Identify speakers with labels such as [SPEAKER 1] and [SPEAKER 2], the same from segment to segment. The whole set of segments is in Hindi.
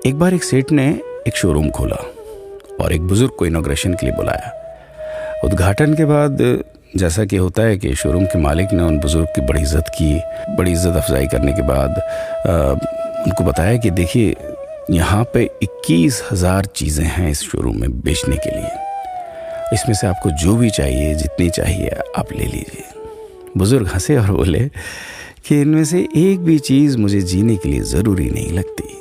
[SPEAKER 1] एक बार एक सेठ ने एक शोरूम खोला और एक बुजुर्ग को इनॉग्रेशन के लिए बुलाया। उद्घाटन के बाद जैसा कि होता है कि शोरूम के मालिक ने उन बुजुर्ग की बड़ी इज्जत की। बड़ी इज्जत अफजाई करने के बाद उनको बताया कि देखिए, यहाँ पे 21,000 चीज़ें हैं इस शोरूम में बेचने के लिए। इसमें से आपको जो भी चाहिए, जितनी चाहिए आप ले लीजिए। बुजुर्ग हंसे और बोले कि इनमें से एक भी चीज़ मुझे जीने के लिए ज़रूरी नहीं लगती।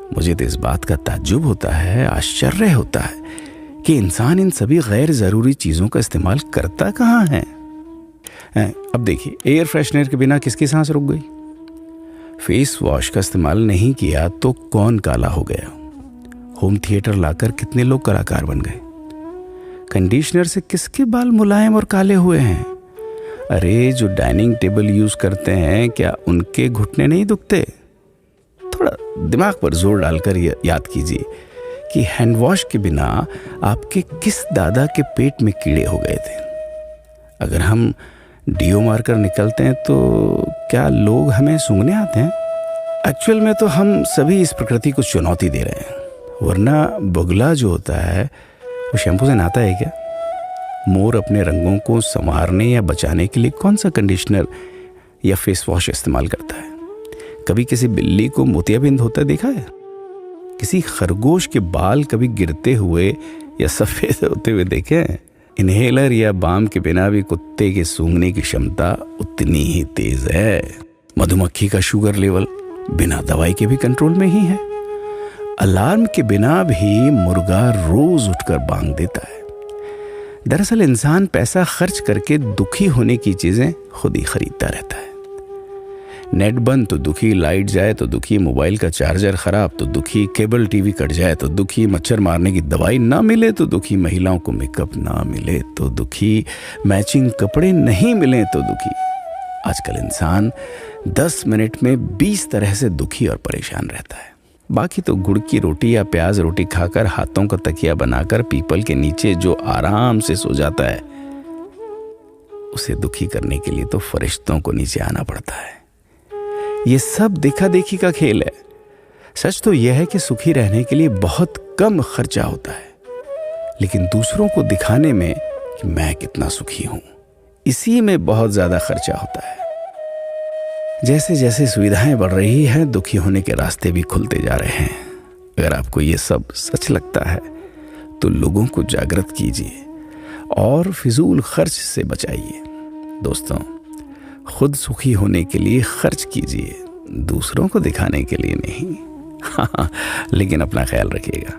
[SPEAKER 1] मुझे तो इस बात का ताज्जुब होता है, आश्चर्य होता है कि इंसान इन सभी गैर ज़रूरी चीज़ों का इस्तेमाल करता कहाँ है। अब देखिए, एयर फ्रेशनर के बिना किसकी सांस रुक गई? फेस वॉश का इस्तेमाल नहीं किया तो कौन काला हो गया? होम थिएटर लाकर कितने लोग कलाकार बन गए? कंडीशनर से किसके बाल मुलायम और काले हुए हैं? अरे, जो डाइनिंग टेबल यूज़ करते हैं, क्या उनके घुटने नहीं दुखते? थोड़ा दिमाग पर जोर डालकर याद कीजिए कि हैंड वॉश के बिना आपके किस दादा के पेट में कीड़े हो गए थे। अगर हम डीओ मारकर निकलते हैं तो क्या लोग हमें सूंघने आते हैं? एक्चुअल में तो हम सभी इस प्रकृति को चुनौती दे रहे हैं, वरना बगुला जो होता है वो शैम्पू से नहाता है क्या? मोर अपने रंगों को संवारने या बचाने के लिए कौन सा कंडीशनर या फेस वॉश इस्तेमाल करता है? कभी किसी बिल्ली को मोतियाबिंद होता देखा है? किसी खरगोश के बाल कभी गिरते हुए या सफ़ेद होते हुए देखे हैं? इनहेलर या बाम के बिना भी कुत्ते के सूंघने की क्षमता उतनी ही तेज है। मधुमक्खी का शुगर लेवल बिना दवाई के भी कंट्रोल में ही है। अलार्म के बिना भी मुर्गा रोज उठकर बांग देता है। दरअसल इंसान पैसा खर्च करके दुखी होने की चीजें खुद ही खरीदता रहता है। नेट बंद तो दुखी, लाइट जाए तो दुखी, मोबाइल का चार्जर खराब तो दुखी, केबल टीवी कट जाए तो दुखी, मच्छर मारने की दवाई ना मिले तो दुखी, महिलाओं को मेकअप ना मिले तो दुखी, मैचिंग कपड़े नहीं मिले तो दुखी। आजकल इंसान 10 मिनट में 20 तरह से दुखी और परेशान रहता है। बाकी तो गुड़ की रोटी या प्याज रोटी खाकर हाथों का तकिया बनाकर पीपल के नीचे जो आराम से सो जाता है, उसे दुखी करने के लिए तो फरिश्तों को नीचे आना पड़ता है। ये सब देखा देखी का खेल है। सच तो यह है कि सुखी रहने के लिए बहुत कम खर्चा होता है, लेकिन दूसरों को दिखाने में कि मैं कितना सुखी हूं, इसी में बहुत ज्यादा खर्चा होता है। जैसे जैसे सुविधाएं बढ़ रही हैं, दुखी होने के रास्ते भी खुलते जा रहे हैं। अगर आपको ये सब सच लगता है तो लोगों को जागृत कीजिए और फिजूल खर्च से बचाइए। दोस्तों, खुद सुखी होने के लिए खर्च कीजिए, दूसरों को दिखाने के लिए नहीं। हाँ, लेकिन अपना ख्याल रखिएगा।